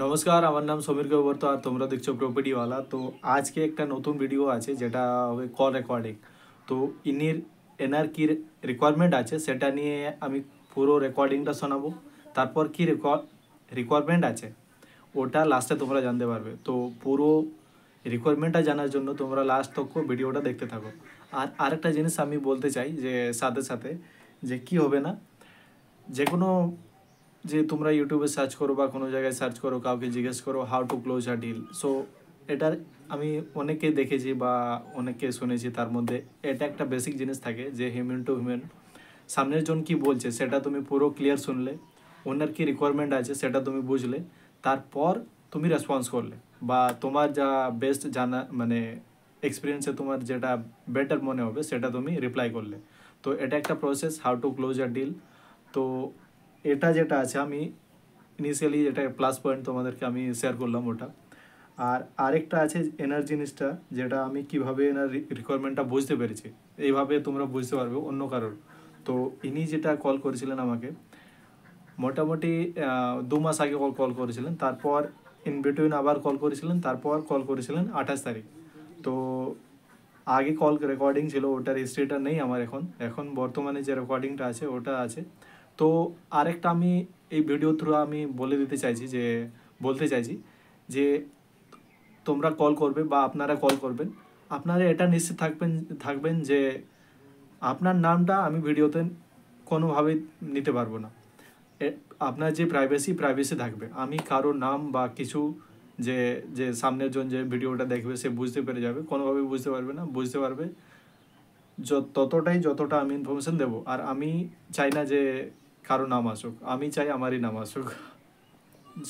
নমস্কার, আমার নাম সমীর গৌবর্ত আর তোমরা দেখছো প্রপার্টিওয়ালা। তো আজকে একটা নতুন ভিডিও আছে যেটা হবে কল রেকর্ডিং। তো এনার কি রিকোয়ারমেন্ট আছে সেটা নিয়ে আমি পুরো রেকর্ডিংটা শোনাবো। তারপর কি রিকোয়ারমেন্ট আছে ওটা লাস্টে তোমরা জানতে পারবে। তো পুরো রিকোয়ারমেন্টটা জানার জন্য তোমরা লাস্ট তক ভিডিওটা দেখতে থাকো। আর আরেকটা জিনিস আমি বলতে চাই যে সাথে সাথে যে কি হবে না, যে কোনো যে তোমরা ইউটিউবে সার্চ করো বা কোনো জায়গায় সার্চ করো, কাউকে জিজ্ঞেস করো how to close a deal. So এটার আমি অনেককে দেখেছি বা অনেককে শুনেছি, তার মধ্যে এটা একটা বেসিক জিনিস থাকে যে হিউম্যান টু হিউম্যান, সামনের জন কি বলছে সেটা তুমি পুরো ক্লিয়ার শুনলে, ওনার কি রিকোয়ারমেন্ট আছে সেটা তুমি বুঝলে, তারপর তুমি রেসপন্স করলে বা তোমার যা বেস্ট জানা মানে এক্সপিরিয়েন্সে তোমার যেটা বেটার মনে হবে সেটা তুমি রিপ্লাই করলে। তো এটা একটা process how to close a deal. তো এটা যেটা আছে আমি ইনিশিয়ালি এটা প্লাস পয়েন্ট তোমাদেরকে আমি শেয়ার করলাম ওটা। আর আরেকটা আছে এনার জিনিসটা, যেটা আমি কিভাবে এনার রিকোয়ারমেন্টটা বুঝতে পেরেছি, এইভাবে তোমরা বুঝতে পারবে অন্য কারোর। তো ইনি যেটা কল করেছিলেন আমাকে মোটামুটি 2 মাস আগে কল করেছিলেন, তারপর ইন বিটুইন আবার কল করেছিলেন, তারপর কল করেছিলেন 28 তারিখ। তো আগে কল রেকর্ডিং ছিল, ওটার হিস্ট্রিটা নেই আমার এখন এখন বর্তমানে যে রেকর্ডিংটা আছে ওটা আছে। তো আরেকটা আমি এই ভিডিও থ্রু আমি বলতে চাইছি যে তোমরা কল করবে বা আপনারা কল করবেন, আপনারা এটা নিশ্চিত থাকবেন যে আপনার নামটা আমি ভিডিওতে কোনোভাবেই নিতে পারবো না। আপনার যে প্রাইভেসি থাকবে, আমি কারো নাম বা কিছু যে যে সামনের জন যে ভিডিওটা দেখবে সে বুঝতে পেরে যাবে, কোনোভাবেই বুঝতে পারবে না, বুঝতে পারবে যতটা আমি ইনফরমেশন দেবো। আর আমি চাই না যে কারো নাম আসুক, আমি চাই আমারই নাম আসুক।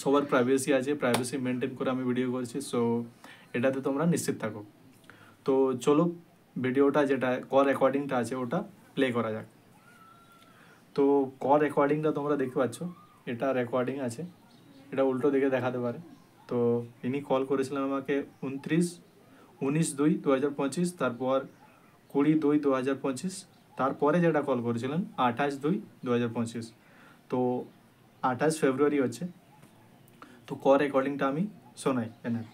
সবার প্রাইভেসি আছে, প্রাইভেসি মেনটেন করে আমি ভিডিও করছি। সো এটাতে তোমরা নিশ্চিত থাকো। তো চলো ভিডিওটা যেটা কল রেকর্ডিংটা আছে ওটা প্লে করা যাক। তো কল রেকর্ডিংটা তোমরা দেখতে পাচ্ছ, এটা রেকর্ডিং আছে, এটা উল্টো দিকে দেখাতে পারে। তো ইনি কল করেছিলেন আমাকে 19/2/2025, তারপর 20/2/2025, তারপরে যেটা কল করেছিলেন 28/2/2025। তো 28 ফেব্রুয়ারি হচ্ছে। তো কল রেকর্ডিংটা আমি শোনাই এনার।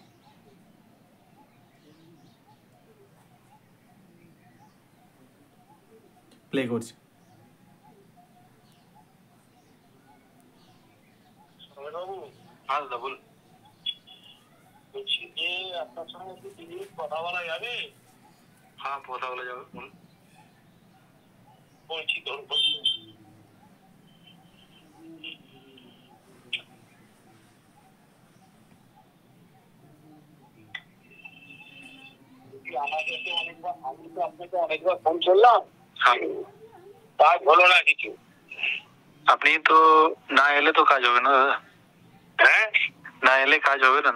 প্লে করছি। বাবু, হ্যাঁ দাদা বলুন। বলছি যে আপনার সঙ্গে একটু 2 মিনিট কথা বলা যাবে? হ্যাঁ কথা বলা যাবে, বলুন। বলছি ধরুন আমি তো আপনাকে অনেকবার ফোন করলাম, কাজ হলো না কিছু। আপনি তো না এলে তো কাজ হবে না দাদা। হ্যাঁ, না এলে কাজ হবে না।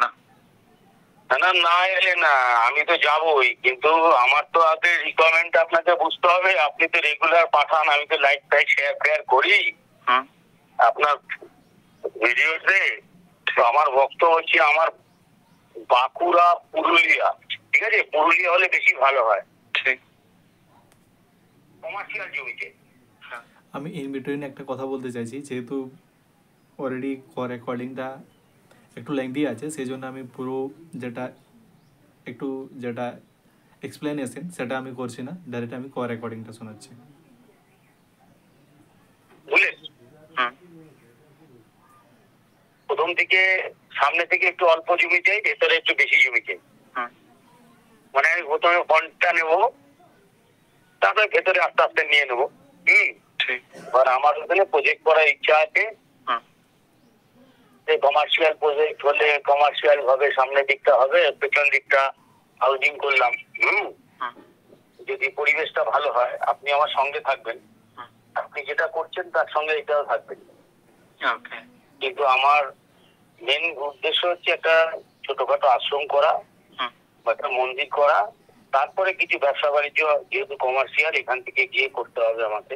না না না এলে না, আমি তো যাবই, কিন্তু আমার তো আগে রিকোয়ারমেন্ট আপনাকে বুঝতে হবে। আপনি তো রেগুলার পাঠান, আমি তো লাইক টাইক শেয়ার করি আপনার ভিডিওতে। তো আমার বক্তব্য হচ্ছে আমার বাঁকুড়া, পুরুলিয়া, ঠিক আছে, পুরুলিয়া হলে বেশি ভালো হয়। ঠিক, কমার্শিয়াল জমিতে। আমি ইন বিটুইন একটা কথা বলতে চাইছি, যেহেতু অলরেডি কল রেকর্ডিংটা একটু লেংদি আছে, সেই জন্য আমি পুরো যেটা একটু যেটা এক্সপ্লেনেশন সেটা আমি করছি না, ডাইরেক্ট আমি কল রেকর্ডিংটা শোনাচ্ছি। বুঝলেন, প্রথম থেকে সামনে থেকে একটু অল্প জমি চাই, ভেতরে একটু বেশি জমি চাই। মানে আমি প্রথমে ফন্টটা নেবো, তারপরে ভেতরে আস্তে আস্তে নিয়ে নেবো। এবার আমার ওখানে প্রজেক্ট করার ইচ্ছা আছে। কমার্শিয়াল প্রজেক্ট হলে কমার্শিয়াল ভাবে সামনের দিকটা হবে, পেছন দিকটা হাউজিং করলাম। যদি পরিবেশটা ভালো হয়, আপনি আমার সঙ্গে থাকবেন, আপনি যেটা করছেন তার সঙ্গে এটাও থাকবেন। কিন্তু আমার মেন উদ্দেশ্য হচ্ছে একটা ছোটখাটো আশ্রম করা বা একটা মন্দির করা, তারপরে কিছু ব্যবসা বাণিজ্য, যেহেতু কমার্শিয়াল এখান থেকে গিয়ে করতে হবে আমাকে।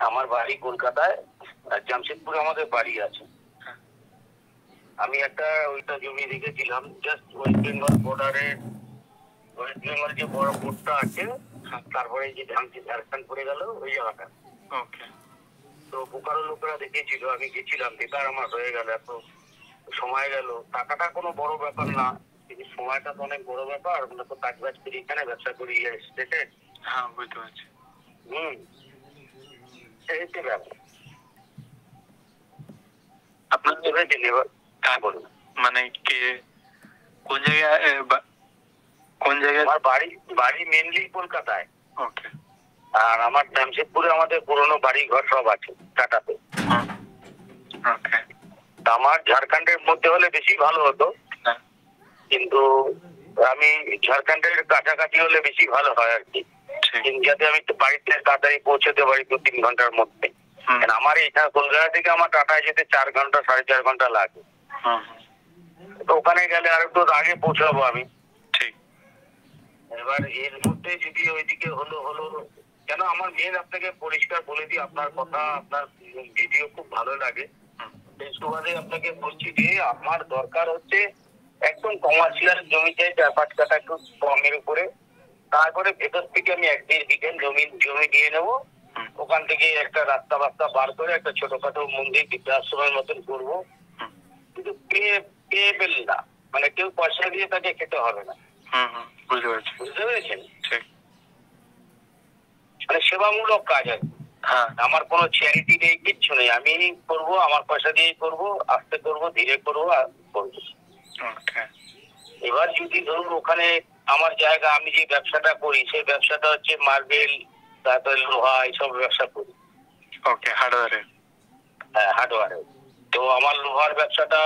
আমার বাড়ি কলকাতায়, আর জামশেদপুরে আমাদের বাড়ি আছে। আমি একটা ওইটা জমি রেখেছিলাম জাস্ট ওয়েস্ট বেঙ্গল বর্ডারে, ওয়েস্ট বেঙ্গল যে বড় বোর্ডটা আছে, তারপরে যে ঝাড়খণ্ড পড়ে গেল ওই জায়গাটা। তো বোকারো লোকেরা দেখেছিল, আমি গেছিলাম, বেকার আমার হয়ে গেল। এত সময় গেল, টাকাটা কোনো বড় ব্যাপার না, কিন্তু সময়টা তো অনেক বড় ব্যাপার। আমরা তো কাজ বাজ করি, এখানে ব্যবসা করি স্টেটে। হ্যাঁ, বুঝতে পারছি। সেই হচ্ছে ব্যাপার। আপনার হ্যাঁ বলুন। মানে কে, কোন জায়গায়, কোন জায়গায়? আমার বাড়ি মেনলি কলকাতায়। ওকে। আর আমার জামশেদপুরে আমাদের পুরনো বাড়ি ঘর সব আছে টাটাতে। ওকে। আমার ঝাড়খণ্ডের মধ্যে হলে বেশি ভালো হতো, কিন্তু আমি ঝাড়খণ্ডের কাছাকাছি হলে বেশি ভালো হয় আর কি, যাতে আমি বাড়িতে তাড়াতাড়ি পৌঁছতে পারি 2-3 ঘন্টার মধ্যে। আমার এখানে কলকাতা থেকে আমার টাটায় যেতে 4 ঘন্টা 4.5 ঘন্টা লাগে। তো ওখানে গেলে আর একটু আগে পৌঁছাবো আমি। ঠিক। এবার এর মধ্যে যদি ওইদিকে হলো কেন, আমার মেন আপনাকে পরিষ্কার বলে দিই, আপনার কথা, আপনার ভিডিও খুব ভালো লাগে, সেই সুবাদে আপনাকে বলছি যে আমার দরকার হচ্ছে একদম কমার্শিয়াল জমি চাই, 4-5 কাঠা একটু কমের উপরে। তারপরে ভেতর থেকে আমি 1-1.5 বিঘা জমি নিয়ে নেবো। ওখান থেকে একটা রাস্তা বার করে একটা ছোটখাটো মন্দির বৃদ্ধাশ্রমের মতন করবো, কিন্তু পেয়েবেল না, মানে কেউ পয়সা দিয়ে তাকে খেতে হবে না। বুঝতে পেরেছেন? মানে সেবামূলক কাজ আর কি। আমার কোনো চ্যারিটি নেই, কিচ্ছু নেই। আমি করবো, আমার পয়সা দিয়েই করবো, আস্তে করবো, ধীরে করবো, আর করবো। এবার যদি ধরুন ওখানে আমার জায়গা, আমি যে ব্যবসাটা করি সেই ব্যবসাটা হচ্ছে মার্বেল, তারপরে লোহা, এইসব ব্যবসা করি। ওকে, হার্ডওয়্যারের। হ্যাঁ, হার্ডওয়্যারের। তো আমার লোহার ব্যবসাটা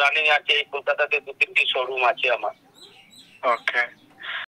রানিং আছে, কলকাতাতে 2-3টি শোরুম আছে আমার। ওকে।